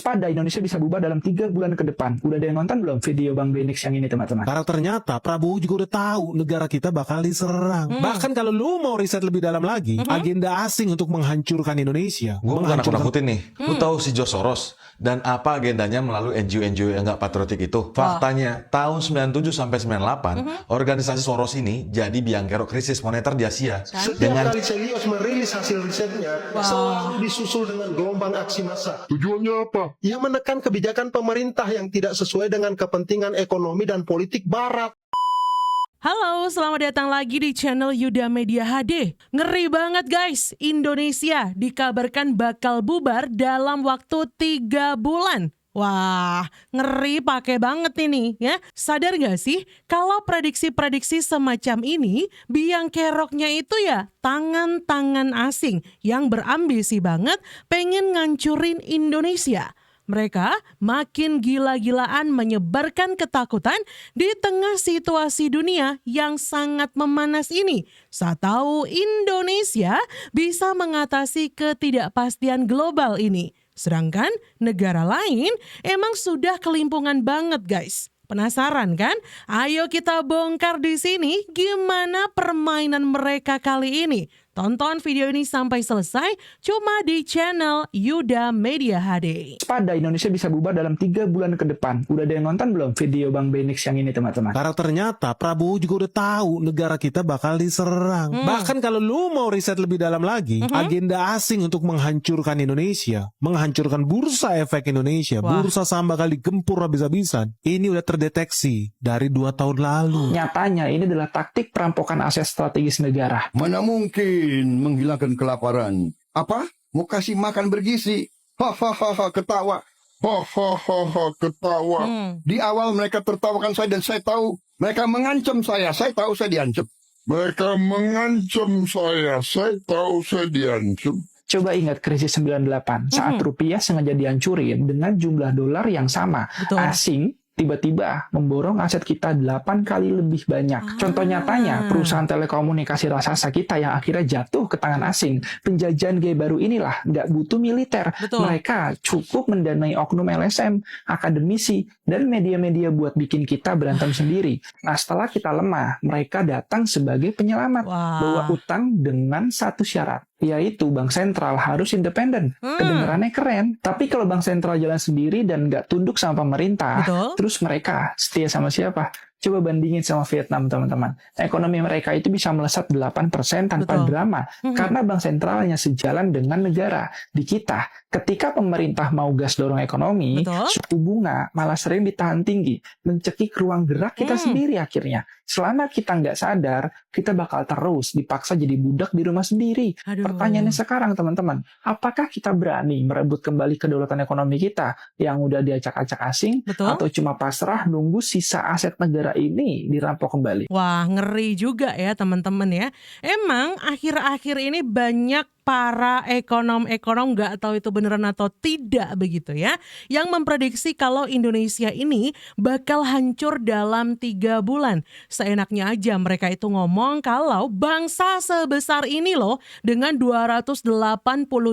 Waspada, Indonesia bisa bubar dalam 3 bulan ke depan. Udah ada yang nonton belum video Bang Benix yang ini, teman-teman? Karena ternyata Prabowo juga udah tahu negara kita bakal diserang. Bahkan kalau lu mau riset lebih dalam lagi, agenda asing untuk menghancurkan Indonesia. Gue bukan nakut-nakutin nih. Lu tahu si George Soros dan apa agendanya melalui NGO-NGO yang nggak patriotik itu? Faktanya, tahun 97 sampai 98, organisasi Soros ini jadi biang kerok krisis moneter di Asia. Setiap kali Selios merilis hasil risetnya, selalu disusul dengan gelombang aksi massa. Tujuannya apa? Ia menekan kebijakan pemerintah yang tidak sesuai dengan kepentingan ekonomi dan politik Barat. Halo, selamat datang lagi di channel Yuda Media HD. Ngeri banget guys, Indonesia dikabarkan bakal bubar dalam waktu 3 bulan. Wah, ngeri pakai banget ini ya. Sadar gak sih kalau prediksi-prediksi semacam ini biang keroknya itu ya tangan-tangan asing yang berambisi banget pengen ngancurin Indonesia. Mereka makin gila-gilaan menyebarkan ketakutan di tengah situasi dunia yang sangat memanas ini. Saat tahu Indonesia bisa mengatasi ketidakpastian global ini. Sedangkan negara lain emang sudah kelimpungan banget guys. Penasaran kan? Ayo kita bongkar di sini gimana permainan mereka kali ini. Tonton video ini sampai selesai cuma di channel Yuda Media HD. Waspada, Indonesia bisa bubar dalam 3 bulan ke depan. Udah ada yang nonton belum video Bang Benix yang ini, teman-teman? Karena ternyata Prabowo juga udah tahu negara kita bakal diserang. Bahkan kalau lu mau riset lebih dalam lagi, agenda asing untuk menghancurkan Indonesia, menghancurkan bursa efek Indonesia, bursa saham bakal digempur habis-habisan. Ini udah terdeteksi dari 2 tahun lalu. Nyatanya ini adalah taktik perampokan aset strategis negara. Mana mungkin menghilangkan kelaparan? Apa? Mau kasih makan bergizi? Hahaha, ketawa. Hahaha, ketawa. Di awal mereka tertawakan saya dan saya tahu mereka mengancam saya. Saya tahu saya diancam. Mereka mengancam saya tahu saya diancam. Coba ingat krisis 98 saat rupiah sengaja dihancurin dengan jumlah dolar yang sama. Betul. Asing tiba-tiba memborong aset kita 8 kali lebih banyak. Contoh nyatanya, perusahaan telekomunikasi raksasa kita yang akhirnya jatuh ke tangan asing. Penjajahan gaya baru inilah nggak butuh militer. Betul. Mereka cukup mendanai oknum LSM, akademisi, dan media-media buat bikin kita berantem sendiri. Nah, setelah kita lemah, mereka datang sebagai penyelamat. Bawa utang dengan satu syarat, yaitu bank sentral harus independen. Kedengarannya keren, tapi kalau bank sentral jalan sendiri dan nggak tunduk sama pemerintah, terus mereka setia sama siapa? Coba bandingin sama Vietnam, teman-teman. Ekonomi mereka itu bisa melesat 8% tanpa drama. Karena bank sentralnya sejalan dengan negara. Di kita, ketika pemerintah mau gas dorong ekonomi, suku bunga malah sering ditahan tinggi. Mencekik ruang gerak kita sendiri akhirnya. Selama kita nggak sadar, kita bakal terus dipaksa jadi budak di rumah sendiri. Pertanyaannya sekarang, teman-teman, apakah kita berani merebut kembali kedaulatan ekonomi kita yang udah diacak-acak asing? Atau cuma pasrah nunggu sisa aset negara ini dirampok kembali? Wah, ngeri juga ya teman-teman ya. Emang akhir-akhir ini banyak para ekonom-ekonom nggak tahu itu beneran atau tidak begitu ya, yang memprediksi kalau Indonesia ini bakal hancur dalam 3 bulan. Seenaknya aja mereka itu ngomong kalau bangsa sebesar ini loh dengan 280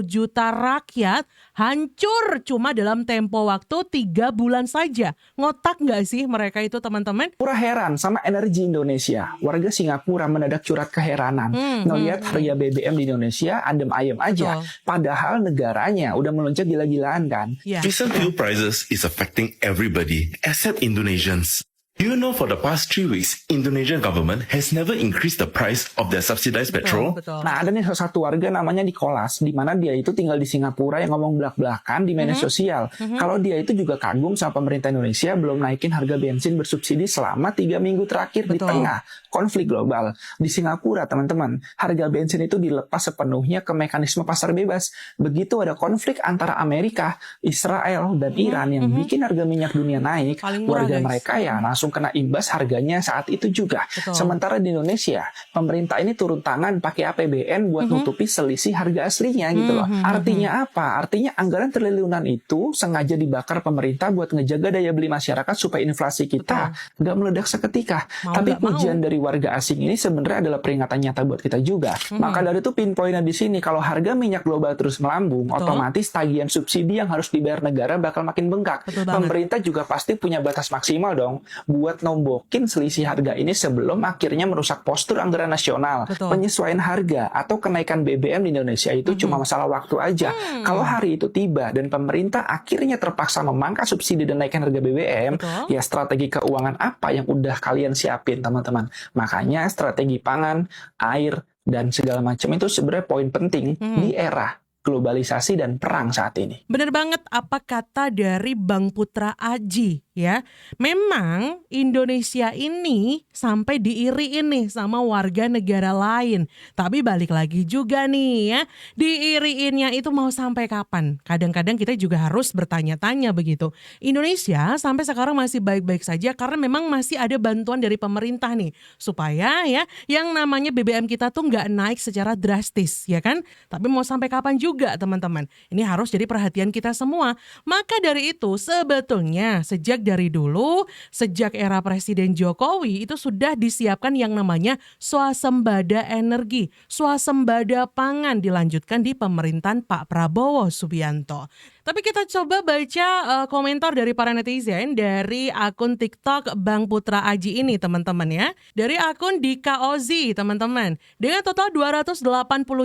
juta rakyat hancur cuma dalam tempo waktu 3 bulan saja. Ngotak nggak sih mereka itu teman-teman? Pura heran sama energi Indonesia. Warga Singapura mendadak curhat keheranan. Ngelihat harga BBM di Indonesia adem ayem aja. Padahal negaranya udah melonjak gila-gilaan kan. Recent fuel prices is affecting everybody, except Indonesians. Do you know for the past 3 weeks, Indonesian government has never increased the price of their subsidized petrol? Nah, ada nih salah satu warga namanya Nicholas, di mana dia itu tinggal di Singapura yang ngomong belak-belakan di media sosial. Kalau dia itu juga kagum sama pemerintah Indonesia belum naikin harga bensin bersubsidi selama 3 minggu terakhir di tengah konflik global. Di Singapura, teman-teman, harga bensin itu dilepas sepenuhnya ke mekanisme pasar bebas. Begitu ada konflik antara Amerika, Israel, dan Iran yang bikin harga minyak dunia naik, warga mereka ya langsung langsung kena imbas harganya saat itu juga. Betul. Sementara di Indonesia, pemerintah ini turun tangan pakai APBN buat nutupi selisih harga aslinya gitu loh. Artinya apa? Artinya anggaran triliunan itu sengaja dibakar pemerintah buat ngejaga daya beli masyarakat supaya inflasi kita nggak meledak seketika. Tapi pujian dari warga asing ini sebenarnya adalah peringatan nyata buat kita juga. Maka dari itu pinpointnya di sini, kalau harga minyak global terus melambung, otomatis tagihan subsidi yang harus dibayar negara bakal makin bengkak. Pemerintah juga pasti punya batas maksimal dong buat nombokin selisih harga ini sebelum akhirnya merusak postur anggaran nasional. Penyesuaian harga atau kenaikan BBM di Indonesia itu cuma masalah waktu aja. Kalau hari itu tiba dan pemerintah akhirnya terpaksa memangkas subsidi dan naikkan harga BBM, ya strategi keuangan apa yang udah kalian siapin teman-teman? Makanya strategi pangan, air, dan segala macam itu sebenarnya poin penting di era globalisasi dan perang saat ini. Benar banget apa kata dari Bang Putra Aji ya. Memang Indonesia ini sampai diiriin nih sama warga negara lain. Tapi balik lagi juga nih ya, diiriinnya itu mau sampai kapan? Kadang-kadang kita juga harus bertanya-tanya begitu. Indonesia sampai sekarang masih baik-baik saja karena memang masih ada bantuan dari pemerintah nih. Supaya ya yang namanya BBM kita tuh nggak naik secara drastis ya kan. Tapi mau sampai kapan juga teman-teman? Ini harus jadi perhatian kita semua. Maka dari itu sebetulnya sejak dari dulu, sejak era Presiden Jokowi itu sudah disiapkan yang namanya swasembada energi, swasembada pangan dilanjutkan di pemerintahan Pak Prabowo Subianto. Tapi kita coba baca komentar dari para netizen dari akun TikTok Bang Putra Aji ini teman-teman ya. Dari akun Dika Ozi teman-teman. Dengan total 280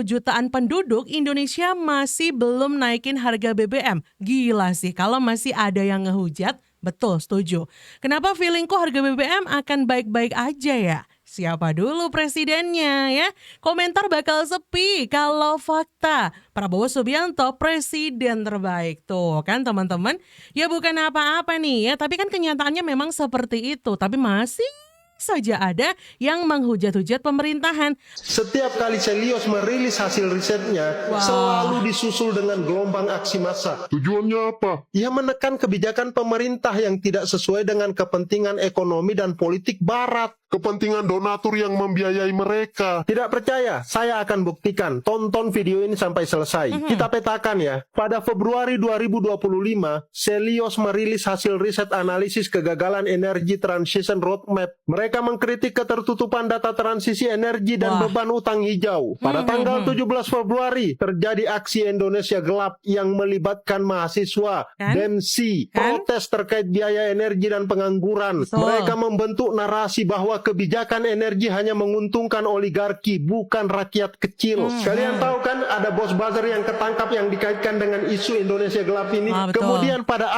jutaan penduduk, Indonesia masih belum naikin harga BBM. Gila sih kalau masih ada yang ngehujat. Betul, setuju. Kenapa feelingku harga BBM akan baik-baik aja ya? Siapa dulu presidennya ya? Komentar bakal sepi kalau fakta Prabowo Subianto presiden terbaik. Tuh kan teman-teman. Ya bukan apa-apa nih ya, tapi kan kenyataannya memang seperti itu. Tapi masih saja ada yang menghujat-hujat pemerintahan. Setiap kali Celios merilis hasil risetnya, selalu disusul dengan gelombang aksi massa. Tujuannya apa? Ia menekan kebijakan pemerintah yang tidak sesuai dengan kepentingan ekonomi dan politik Barat. Kepentingan donatur yang membiayai mereka. Tidak percaya? Saya akan buktikan. Tonton video ini sampai selesai. Kita petakan ya. Pada Februari 2025, Celios merilis hasil riset analisis kegagalan energi transition roadmap. Mereka mengkritik ketertutupan data transisi energi dan beban utang hijau. Pada tanggal 17 Februari, terjadi aksi Indonesia Gelap yang melibatkan mahasiswa, DEMSI, protes terkait biaya energi dan pengangguran. Mereka membentuk narasi bahwa kebijakan energi hanya menguntungkan oligarki, bukan rakyat kecil. Kalian tahu kan ada bos buzzer yang ketangkap yang dikaitkan dengan isu Indonesia Gelap ini. Kemudian pada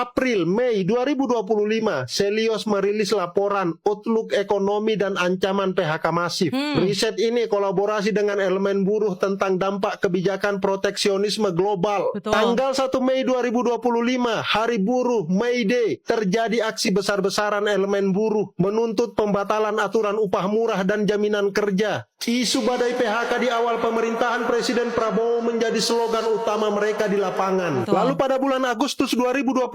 Mei 2025, Celios merilis laporan Outlook Ekonomi dan Ancaman PHK Masif. Riset ini kolaborasi dengan elemen buruh tentang dampak kebijakan proteksionisme global. Tanggal 1 Mei 2025, Hari Buruh, May Day, terjadi aksi besar-besaran elemen buruh menuntut pembatalan aturan upah murah dan jaminan kerja. Isu badai PHK di awal pemerintahan Presiden Prabowo menjadi slogan utama mereka di lapangan. Lalu pada bulan Agustus 2025,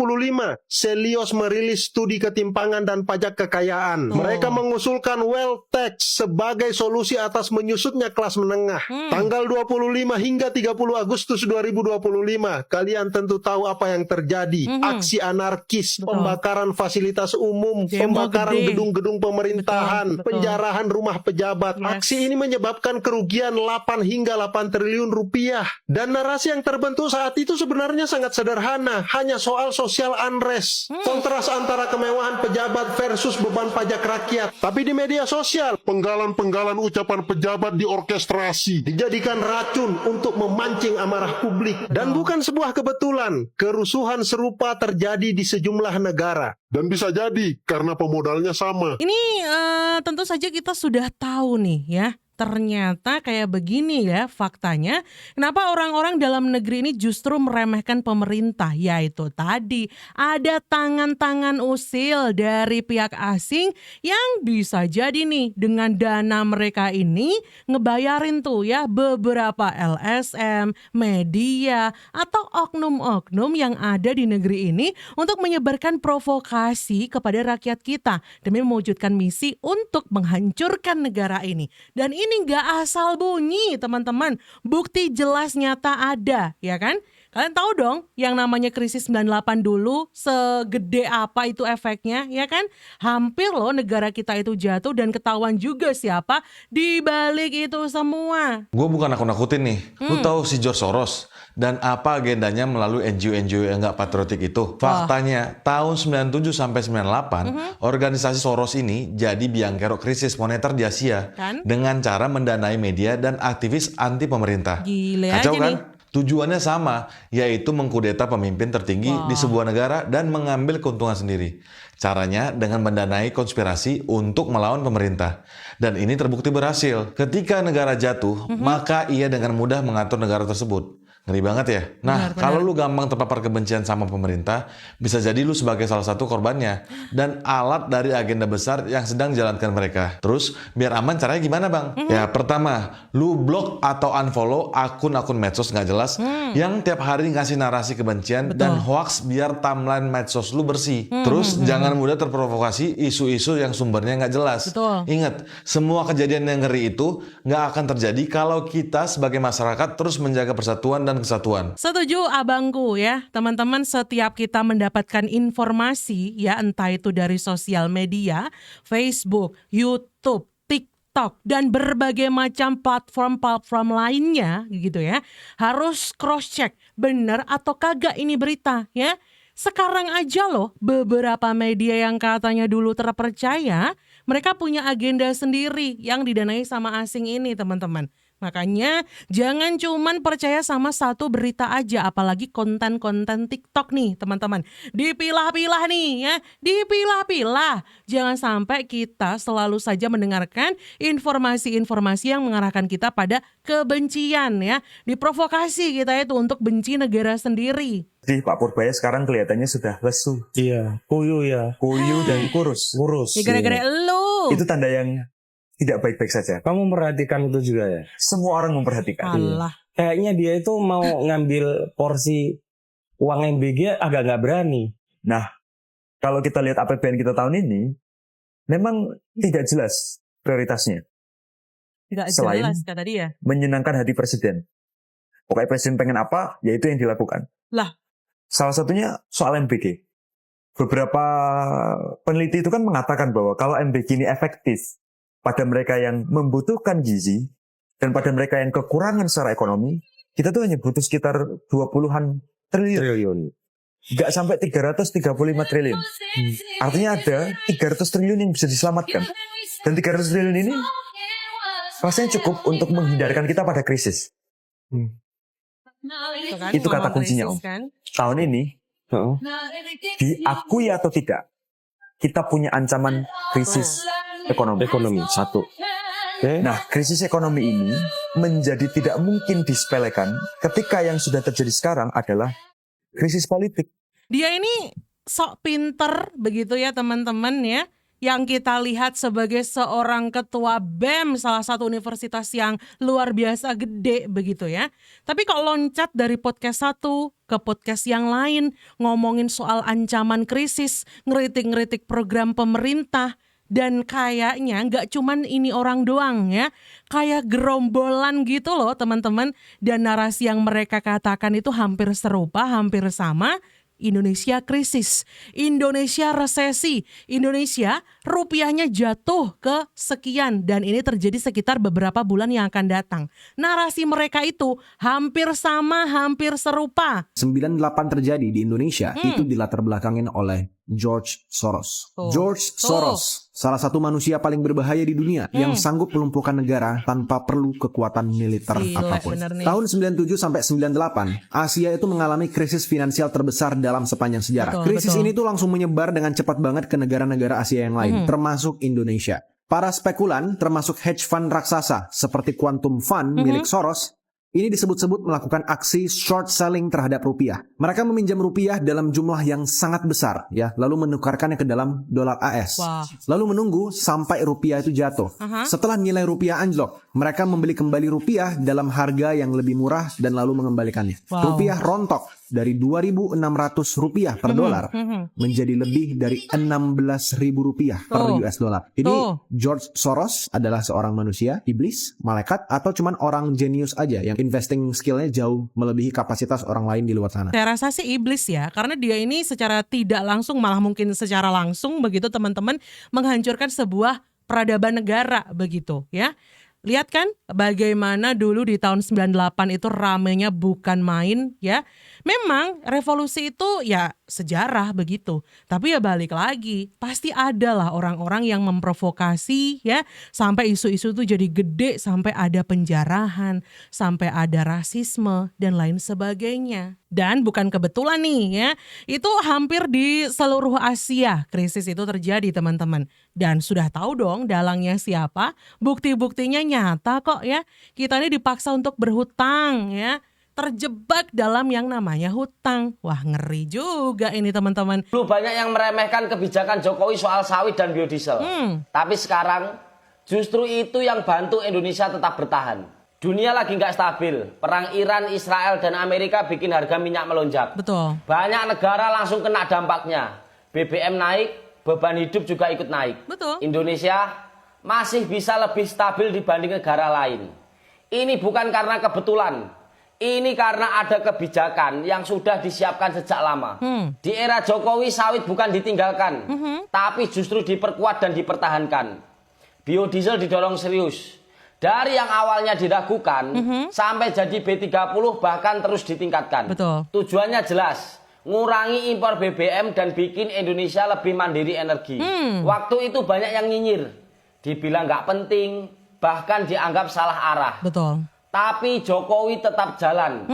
Celios merilis studi ketimpangan dan pajak kekayaan. Mereka mengusulkan wealth tax sebagai solusi atas menyusutnya kelas menengah. Tanggal 25 hingga 30 Agustus 2025, kalian tentu tahu apa yang terjadi. Aksi anarkis, pembakaran fasilitas umum, pembakaran gedung-gedung pemerintahan, penjarahan rumah pejabat. Aksi ini menyebabkan kerugian 8 hingga 8 triliun rupiah. Dan narasi yang terbentuk saat itu sebenarnya sangat sederhana, hanya soal social unrest. Kontras antara kemewahan pejabat versus beban pajak rakyat. Tapi di media sosial, penggalan-penggalan ucapan pejabat diorkestrasi, dijadikan racun untuk memancing amarah publik. Dan bukan sebuah kebetulan, kerusuhan serupa terjadi di sejumlah negara. Dan bisa jadi karena pemodalnya sama. Ini tentu saja kita sudah tahu nih ya. ternyata kayak begini ya faktanya. Kenapa orang-orang dalam negeri ini justru meremehkan pemerintah? Yaitu tadi ada tangan-tangan usil dari pihak asing yang bisa jadi nih dengan dana mereka ini ngebayarin tuh ya beberapa LSM, media atau oknum-oknum yang ada di negeri ini untuk menyebarkan provokasi kepada rakyat kita demi mewujudkan misi untuk menghancurkan negara ini. Dan ini gak asal bunyi teman-teman, bukti jelas nyata ada, ya kan? Kalian tahu dong yang namanya krisis 98 dulu segede apa itu efeknya, ya kan? Hampir loh negara kita itu jatuh dan ketahuan juga siapa di balik itu semua. Gue bukan nakut-nakutin nih. Lu tahu si George Soros dan apa agendanya melalui NGO-NGO yang nggak patriotik itu? Faktanya, tahun 97 sampai 98, organisasi Soros ini jadi biang kerok krisis moneter di Asia dengan cara mendanai media dan aktivis anti pemerintah. Gile Kacau aja kan? nih. Tujuannya sama, yaitu mengkudeta pemimpin tertinggi di sebuah negara dan mengambil keuntungan sendiri. Caranya dengan mendanai konspirasi untuk melawan pemerintah. Dan ini terbukti berhasil. Ketika negara jatuh, maka ia dengan mudah mengatur negara tersebut. Ngeri banget ya? Nah, kalau lu gampang terpapar kebencian sama pemerintah, bisa jadi lu sebagai salah satu korbannya. Dan alat dari agenda besar yang sedang dijalankan mereka. Terus, biar aman caranya gimana bang? Ya, pertama, lu blok atau unfollow akun-akun medsos nggak jelas yang tiap hari ngasih narasi kebencian dan hoax biar timeline medsos lu bersih. Terus, jangan mudah terprovokasi isu-isu yang sumbernya nggak jelas. Ingat, semua kejadian yang ngeri itu nggak akan terjadi kalau kita sebagai masyarakat terus menjaga persatuan dan kesatuan. Setuju abangku ya teman-teman, setiap kita mendapatkan informasi ya entah itu dari sosial media, Facebook, YouTube, TikTok dan berbagai macam platform-platform lainnya gitu ya, harus cross check benar atau kagak ini berita ya. Sekarang aja loh beberapa media yang katanya dulu terpercaya, mereka punya agenda sendiri yang didanai sama asing ini teman-teman. Makanya jangan cuman percaya sama satu berita aja, apalagi konten-konten TikTok nih teman-teman. Dipilah-pilah nih ya, dipilah-pilah. Jangan sampai kita selalu saja mendengarkan informasi-informasi yang mengarahkan kita pada kebencian ya. Diprovokasi kita itu untuk benci negara sendiri. Jadi Pak Purbaya sekarang kelihatannya sudah lesu. Iya, kuyuh ya. Kuyuh dan kurus. Ya gara-gara elu. Itu tanda yang tidak baik-baik saja. Kamu memperhatikan itu juga ya? Semua orang memperhatikan. Allah. Kayaknya dia itu mau ngambil porsi uang MBG agak nggak berani. Nah, kalau kita lihat APBN kita tahun ini, memang tidak jelas prioritasnya. Tidak Selain jelas kata dia. menyenangkan hati presiden. Pokoknya presiden pengen apa, ya itu yang dilakukan. Lah. Salah satunya soal MBG. Beberapa peneliti itu kan mengatakan bahwa kalau MBG ini efektif pada mereka yang membutuhkan gizi dan pada mereka yang kekurangan secara ekonomi, kita tuh hanya butuh sekitar 20-an triliun. Nggak sampai 335 triliun. Artinya ada 300 triliun yang bisa diselamatkan. Dan 300 triliun ini rasanya cukup untuk menghindarkan kita pada krisis. Itu kata kuncinya, Om. Kan? Tahun ini, diakui atau tidak, kita punya ancaman krisis ekonomi. Satu. Nah, krisis ekonomi ini menjadi tidak mungkin disepelekan ketika yang sudah terjadi sekarang adalah krisis politik. Dia ini sok pinter begitu ya teman-teman ya. Yang kita lihat sebagai seorang ketua BEM salah satu universitas yang luar biasa gede begitu ya. Tapi kok loncat dari podcast satu ke podcast yang lain, ngomongin soal ancaman krisis, ngeritik-ngeritik program pemerintah. Dan kayaknya nggak cuman ini orang doang ya, kayak gerombolan gitu loh teman-teman. Dan narasi yang mereka katakan itu hampir serupa, hampir sama. Indonesia krisis, Indonesia resesi, Indonesia rupiahnya jatuh ke sekian dan ini terjadi sekitar beberapa bulan yang akan datang. Narasi mereka itu hampir sama, hampir serupa. 98 terjadi di Indonesia itu dilatar belakangin oleh George Soros. George Soros, salah satu manusia paling berbahaya di dunia yang sanggup melumpuhkan negara tanpa perlu kekuatan militer apapun. Tahun 97 sampai 98, Asia itu mengalami krisis finansial terbesar dalam sepanjang sejarah. Krisis ini tuh langsung menyebar dengan cepat banget ke negara-negara Asia yang lain, termasuk Indonesia. Para spekulan, termasuk hedge fund raksasa seperti Quantum Fund milik Soros, ini disebut-sebut melakukan aksi short selling terhadap rupiah. Mereka meminjam rupiah dalam jumlah yang sangat besar, ya, lalu menukarkannya ke dalam dolar AS. Lalu menunggu sampai rupiah itu jatuh. Setelah nilai rupiah anjlok, mereka membeli kembali rupiah dalam harga yang lebih murah dan lalu mengembalikannya. Rupiah rontok dari 2.600 rupiah per dolar menjadi lebih dari 16.000 rupiah per US dollar. Jadi George Soros adalah seorang manusia, iblis, malaikat, atau cuman orang jenius aja yang investing skillnya jauh melebihi kapasitas orang lain di luar sana. Saya rasa sih iblis ya, karena dia ini secara tidak langsung, malah mungkin secara langsung begitu teman-teman, menghancurkan sebuah peradaban negara begitu ya. Lihat kan bagaimana dulu di tahun 98 itu ramenya bukan main ya. Memang revolusi itu ya sejarah begitu. Tapi ya balik lagi, pasti ada lah orang-orang yang memprovokasi ya. Sampai isu-isu itu jadi gede, sampai ada penjarahan, sampai ada rasisme dan lain sebagainya. Dan bukan kebetulan nih ya, itu hampir di seluruh Asia krisis itu terjadi teman-teman. Dan sudah tahu dong dalangnya siapa, bukti-buktinya nyata kok ya. Kita ini dipaksa untuk berhutang ya, terjebak dalam yang namanya hutang. Wah ngeri juga ini teman-teman. Dulu banyak yang meremehkan kebijakan Jokowi soal sawit dan biodiesel. Tapi sekarang justru itu yang bantu Indonesia tetap bertahan. Dunia lagi nggak stabil. Perang Iran, Israel, dan Amerika bikin harga minyak melonjak. Betul. Banyak negara langsung kena dampaknya. BBM naik, beban hidup juga ikut naik. Betul. Indonesia masih bisa lebih stabil dibanding negara lain. Ini bukan karena kebetulan. Ini karena ada kebijakan yang sudah disiapkan sejak lama. Di era Jokowi sawit bukan ditinggalkan, tapi justru diperkuat dan dipertahankan. Biodiesel didorong serius. Dari yang awalnya diragukan sampai jadi B30 bahkan terus ditingkatkan. Betul. Tujuannya jelas, ngurangi impor BBM dan bikin Indonesia lebih mandiri energi. Waktu itu banyak yang nyinyir, dibilang nggak penting, bahkan dianggap salah arah. Betul. Tapi Jokowi tetap jalan,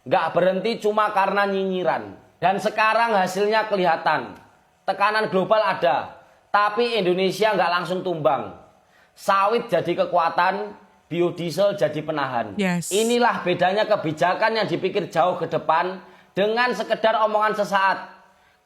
nggak berhenti cuma karena nyinyiran. Dan sekarang hasilnya kelihatan, tekanan global ada, tapi Indonesia nggak langsung tumbang. Sawit jadi kekuatan, biodiesel jadi penahan. Inilah bedanya kebijakan yang dipikir jauh ke depan dengan sekedar omongan sesaat.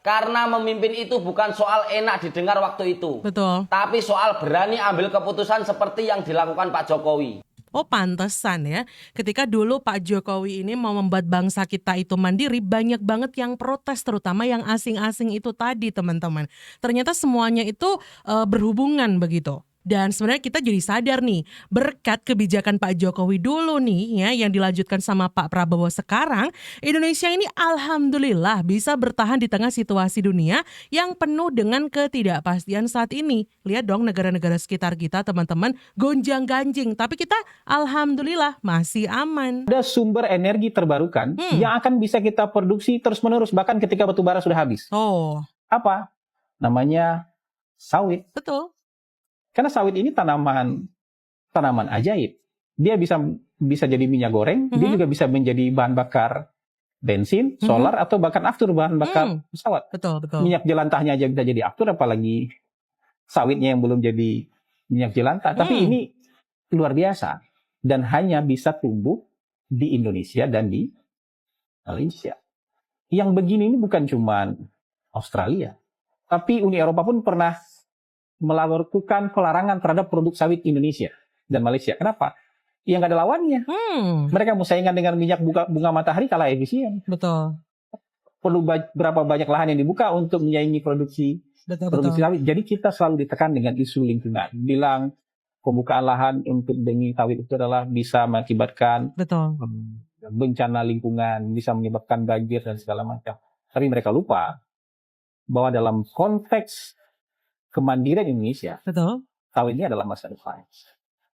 Karena memimpin itu bukan soal enak didengar waktu itu. Betul. Tapi soal berani ambil keputusan seperti yang dilakukan Pak Jokowi. Oh pantesan ya, ketika dulu Pak Jokowi ini mau membuat bangsa kita itu mandiri, banyak banget yang protes, terutama yang asing-asing itu tadi teman-teman. Ternyata semuanya itu berhubungan begitu. Dan sebenarnya kita jadi sadar nih, berkat kebijakan Pak Jokowi dulu nih ya, yang dilanjutkan sama Pak Prabowo sekarang, Indonesia ini alhamdulillah bisa bertahan di tengah situasi dunia yang penuh dengan ketidakpastian saat ini. Lihat dong negara-negara sekitar kita teman-teman, gonjang-ganjing, tapi kita alhamdulillah masih aman. Ada sumber energi terbarukan yang akan bisa kita produksi terus-menerus bahkan ketika batu bara sudah habis. Apa? Namanya sawit. Betul. Karena sawit ini tanaman ajaib. Dia bisa jadi minyak goreng, dia juga bisa menjadi bahan bakar bensin, solar, atau bahkan aftur bahan bakar pesawat. Betul, betul. Minyak jelantahnya aja bisa jadi aftur, apalagi sawitnya yang belum jadi minyak jelantah. Tapi ini luar biasa dan hanya bisa tumbuh di Indonesia dan di Malaysia. Yang begini ini bukan cuma Australia, tapi Uni Eropa pun pernah melakukan pelarangan terhadap produk sawit Indonesia dan Malaysia. Kenapa? Ya nggak ada lawannya. Mereka mau saingan dengan minyak bunga matahari, kalah efisien. Betul. Perlu berapa banyak lahan yang dibuka untuk menyaingi produksi sawit. Jadi kita selalu ditekan dengan isu lingkungan. Bilang pembukaan lahan untuk demi sawit itu adalah bisa mengakibatkan bencana lingkungan, bisa menyebabkan banjir dan segala macam. Tapi mereka lupa bahwa dalam konteks kemandirian Indonesia, sawit ini adalah masa depan.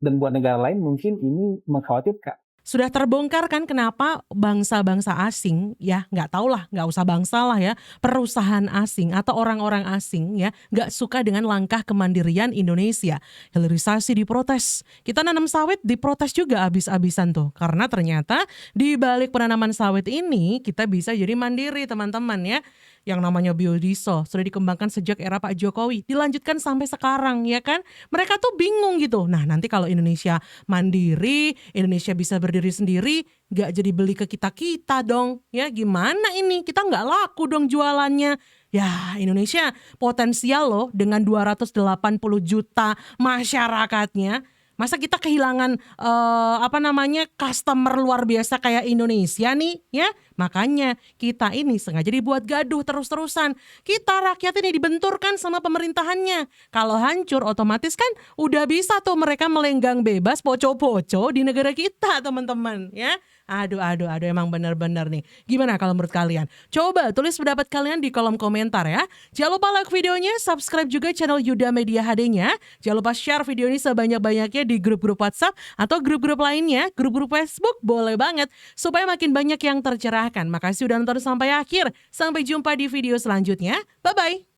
Dan buat negara lain mungkin ini mengkhawatirkan. Sudah terbongkar kan kenapa bangsa-bangsa asing ya, nggak tahu lah, nggak usah bangsa lah ya, perusahaan asing atau orang-orang asing ya nggak suka dengan langkah kemandirian Indonesia. Hilirisasi diprotes, kita nanam sawit diprotes juga abis-abisan tuh, karena ternyata di balik penanaman sawit ini kita bisa jadi mandiri teman-teman ya. Yang namanya biodiesel sudah dikembangkan sejak era Pak Jokowi, dilanjutkan sampai sekarang ya kan. Mereka tuh bingung gitu. Nah nanti kalau Indonesia mandiri, Indonesia bisa berdiri sendiri, gak jadi beli ke kita-kita dong. Ya gimana ini, kita gak laku dong jualannya. Ya Indonesia potensial loh dengan 280 juta masyarakatnya. Masa kita kehilangan customer luar biasa kayak Indonesia nih ya. Makanya kita ini sengaja dibuat gaduh terus-terusan. Kita rakyat ini dibenturkan sama pemerintahannya. Kalau hancur otomatis kan udah bisa tuh mereka melenggang bebas poco-poco di negara kita teman-teman ya. Aduh emang benar-benar nih. Gimana kalau menurut kalian? Coba tulis pendapat kalian di kolom komentar ya. Jangan lupa like videonya, subscribe juga channel Yuda Media HD-nya. Jangan lupa share video ini sebanyak-banyaknya di grup-grup WhatsApp atau grup-grup lainnya, grup-grup Facebook boleh banget supaya makin banyak yang tercerahkan. Makasih udah nonton sampai akhir. Sampai jumpa di video selanjutnya. Bye-bye.